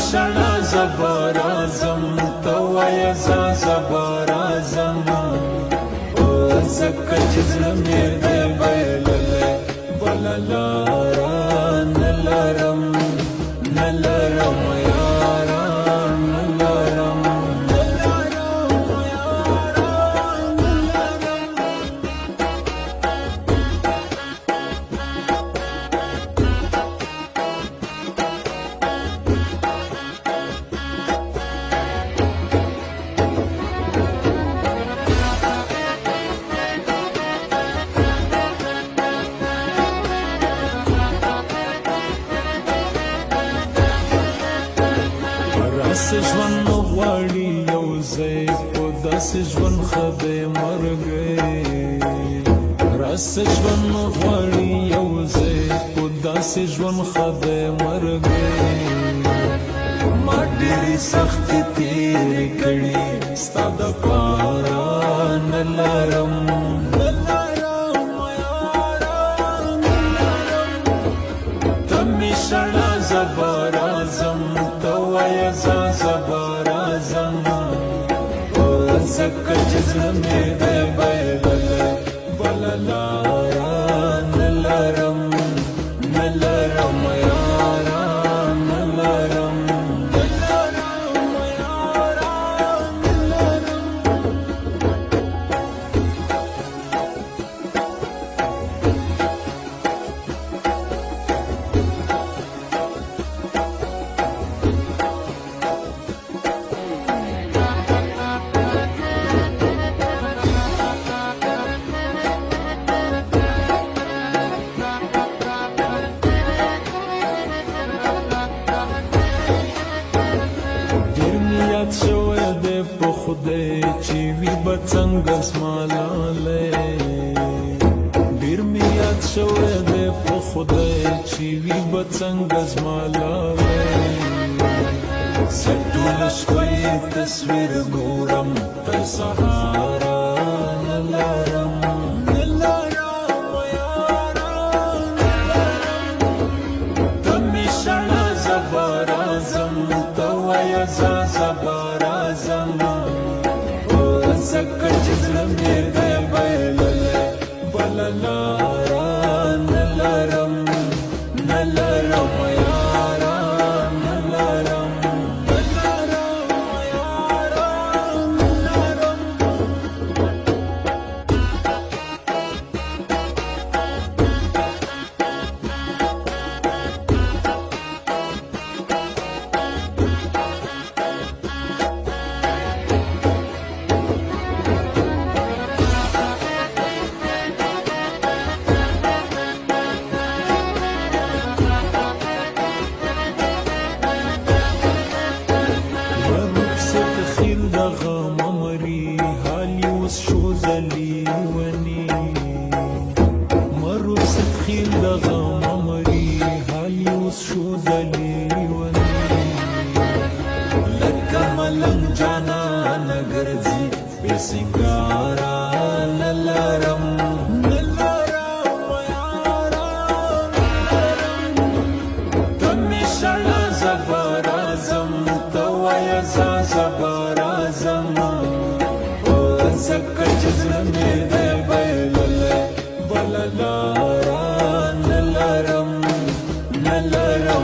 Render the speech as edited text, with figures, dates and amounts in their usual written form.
شړا زبر اعظم توای زبر اعظم او زکه چې زړه مې دی بایللی بله لاره نه لرم نه لرم یاره نه لرم نه لرم یاره نه لرم داسې ژوند نه غواړي یو ځای په داسې ژوند ښه دی مرګی راسې ژوند نه غواړي یو ځای په داسې ژوند ښه دی مرګی ما ډېرې سختې تېرې کړي ستا دپاره نه لرم نه لرم یاره نه لرم ته مې شړه زبر اعظم توای زبر اعظم او زکه چې زړه مې دی بایللی بله لاره نه لرم نه لرم یاره نه لرم نه لرم یاره نه لرم یاد شوی دی په خدای چې وي به څنګه زما لالی ډېر مې یاد شوی دی په خدای چې وي به څنګه زما لالی زه ټوله شپه یې تصویر ګورم تر سهاره نه لرم نه لرم یاره نه لرم ته مې شړه زبر اعظم توای زبر اعظم او زکه چې زړه مې دی بایللی بله لاره نه لرم نه لرم یاره نه لرم نه لرم یاره نه لرم خیل دغه ممري حالي اوس شو دلیونی لکه ملنګ جانان ګرځي بې سینګاره نه لرم نه لرم یاره نه لرم ته مې شړه زبر اعظم ته وایه زبر اعظم او ځکه چې زړه مې دی بایللی بله لاره نه لرم نه لرم